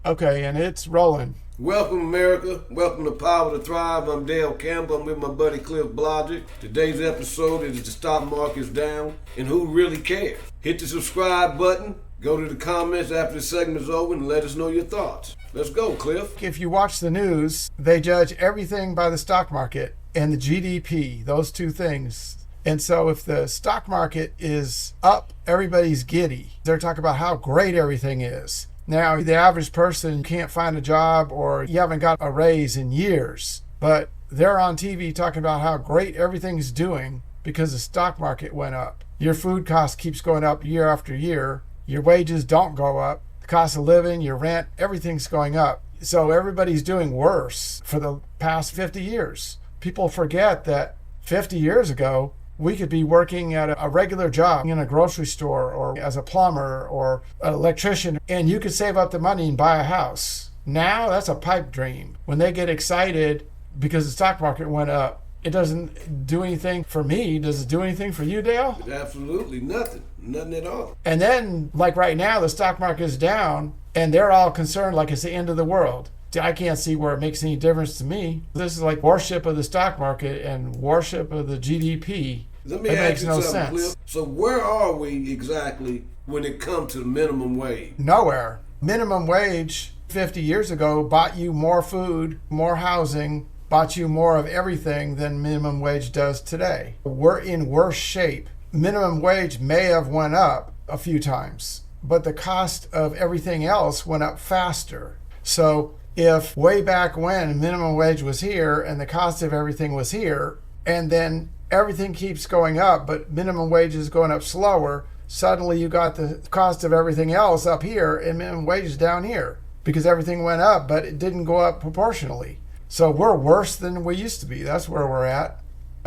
Okay, and it's rolling. Welcome, America. Welcome to Power to Thrive. I'm Dale Campbell. I'm with my buddy Cliff Blodgett. Today's episode is the stock market's down and who really cares. Hit the subscribe button. Go to the comments after the segment's over and let us know your thoughts. Let's go, Cliff. If you watch the news, they judge everything by the stock market and the GDP, those two things. And so if the stock market is up, everybody's giddy. They're talking about how great everything is. Now, the average person can't find a job or you haven't got a raise in years, but they're on TV talking about how great everything's doing because the stock market went up. Your food cost keeps going up year after year. Your wages don't go up. The cost of living, your rent, everything's going up. So everybody's doing worse for the past 50 years. People forget that 50 years ago, we could be working at a regular job in a grocery store or as a plumber or an electrician, and you could save up the money and buy a house. Now, that's a pipe dream. When they get excited because the stock market went up, it doesn't do anything for me. Does it do anything for you, Dale? Absolutely nothing. Nothing at all. And then, like right now, the stock market is down, and they're all concerned like it's the end of the world. I can't see where it makes any difference to me. This is like warship of the stock market and warship of the GDP. Let me ask you something, Cliff. So where are we exactly when it comes to the minimum wage? Nowhere. Minimum wage 50 years ago bought you more food, more housing, bought you more of everything than minimum wage does today. We're in worse shape. Minimum wage may have went up a few times, but the cost of everything else went up faster. So if way back when minimum wage was here and the cost of everything was here, and then everything keeps going up, but minimum wage is going up slower, suddenly you got the cost of everything else up here and minimum wage is down here because everything went up, but it didn't go up proportionally. So we're worse than we used to be. That's where we're at.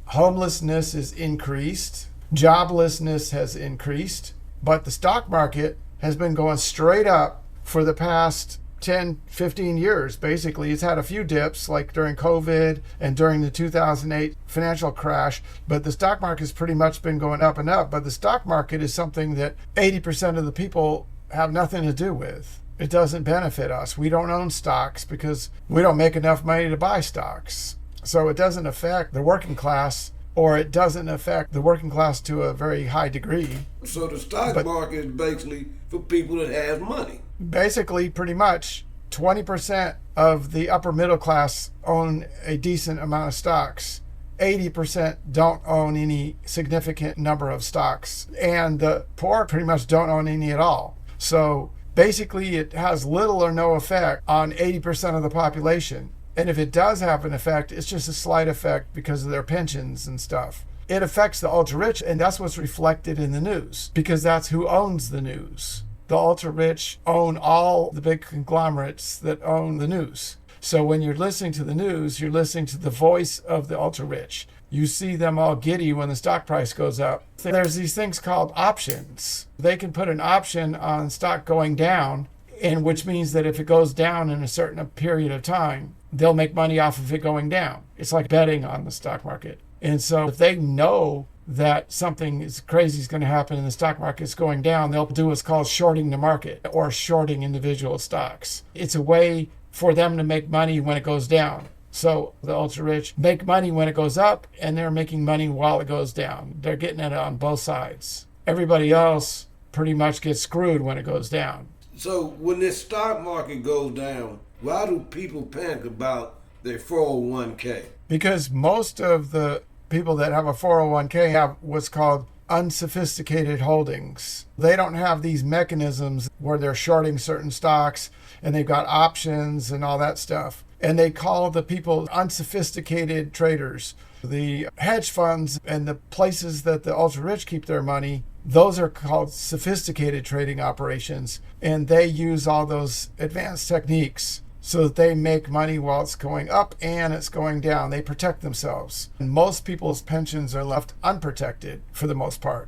Homelessness is increased. Joblessness has increased. But the stock market has been going straight up for the past 10, 15 years. Basically, it's had a few dips like during COVID and during the 2008 financial crash, but the stock market has pretty much been going up and up. But the stock market is something that 80% of the people have nothing to do with. It doesn't benefit us. We don't own stocks because we don't make enough money to buy stocks. So it doesn't affect the working class, or it doesn't affect the working class to a very high degree. So the stock market is basically for people that have money. Basically, pretty much 20% of the upper middle class own a decent amount of stocks. 80% don't own any significant number of stocks. And the poor pretty much don't own any at all. So basically, it has little or no effect on 80% of the population. And if it does have an effect, it's just a slight effect because of their pensions and stuff. It affects the ultra-rich, and that's what's reflected in the news, because that's who owns the news. The ultra-rich own all the big conglomerates that own the news. So when you're listening to the news, you're listening to the voice of the ultra-rich. You see them all giddy when the stock price goes up. There's these things called options. They can put an option on stock going down, and which means that if it goes down in a certain period of time, they'll make money off of it going down. It's like betting on the stock market. And so if they know that something is crazy is going to happen and the stock market's going down, they'll do what's called shorting the market or shorting individual stocks. It's a way for them to make money when it goes down. So the ultra-rich make money when it goes up, and they're making money while it goes down. They're getting it on both sides. Everybody else pretty much gets screwed when it goes down. So when this stock market goes down, why do people panic about their 401k? Because most of the people that have a 401k have what's called unsophisticated holdings. They don't have these mechanisms where they're shorting certain stocks and they've got options and all that stuff. And they call the people unsophisticated traders. The hedge funds and the places that the ultra-rich keep their money, those are called sophisticated trading operations. And they use all those advanced techniques so that they make money while it's going up and it's going down. They protect themselves. And most people's pensions are left unprotected for the most part.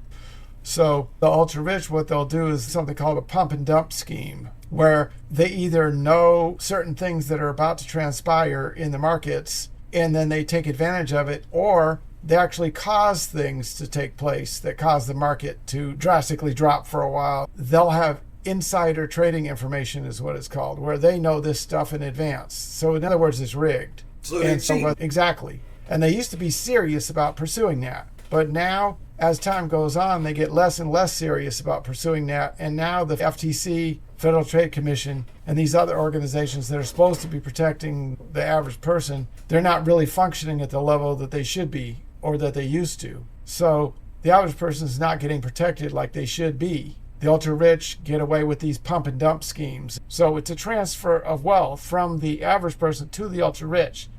So the ultra-rich, what they'll do is something called a pump and dump scheme, where they either know certain things that are about to transpire in the markets and then they take advantage of it, or they actually cause things to take place that cause the market to drastically drop for a while. They'll have insider trading information is what it's called, where they know this stuff in advance. So in other words, it's rigged. So they cheat. Exactly. And they used to be serious about pursuing that. But now, as time goes on, they get less and less serious about pursuing that. And now the FTC, Federal Trade Commission, and these other organizations that are supposed to be protecting the average person, they're not really functioning at the level that they should be or that they used to. So the average person is not getting protected like they should be. The ultra-rich get away with these pump and dump schemes. So it's a transfer of wealth from the average person to the ultra-rich.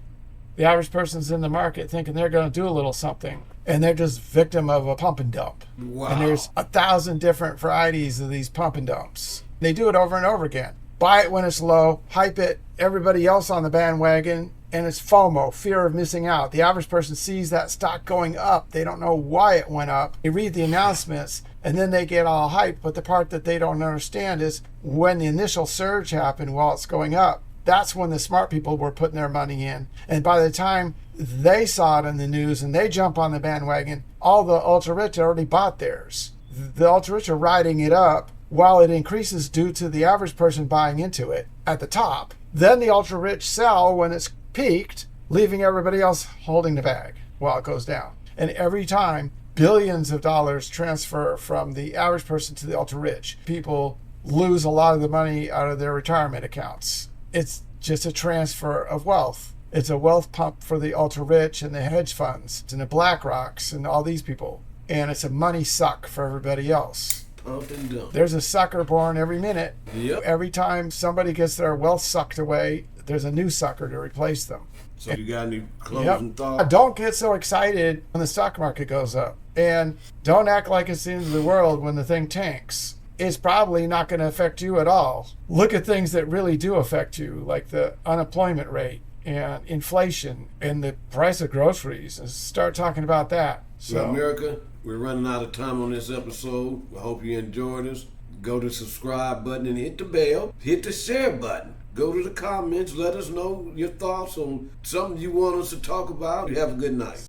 The average person's in the market thinking they're going to do a little something, and they're just victim of a pump and dump. Wow. And there's 1,000 different varieties of these pump and dumps. They do it over and over again. Buy it when it's low, hype it, everybody else on the bandwagon, and it's FOMO, fear of missing out. The average person sees that stock going up. They don't know why it went up. They read the announcements, and then they get all hyped. But the part that they don't understand is when the initial surge happened while it's going up, that's when the smart people were putting their money in. And by the time they saw it in the news and they jump on the bandwagon, all the ultra-rich already bought theirs. The ultra-rich are riding it up while it increases due to the average person buying into it at the top. Then the ultra-rich sell when it's peaked, leaving everybody else holding the bag while it goes down. And every time, billions of dollars transfer from the average person to the ultra-rich. People lose a lot of the money out of their retirement accounts. It's just a transfer of wealth. It's a wealth pump for the ultra-rich and the hedge funds and the BlackRocks and all these people. And it's a money suck for everybody else. Pump and dump. There's a sucker born every minute. Yep. Every time somebody gets their wealth sucked away, there's a new sucker to replace them. So you got any closing thoughts? Don't get so excited when the stock market goes up. And don't act like it's the end of the world when the thing tanks. It's probably not going to affect you at all. Look at things that really do affect you, like the unemployment rate and inflation and the price of groceries, and start talking about that. So America, we're running out of time on this episode. I hope you enjoyed us. Go to the subscribe button and hit the bell. Hit the share button. Go to the comments. Let us know your thoughts on something you want us to talk about. You have a good night.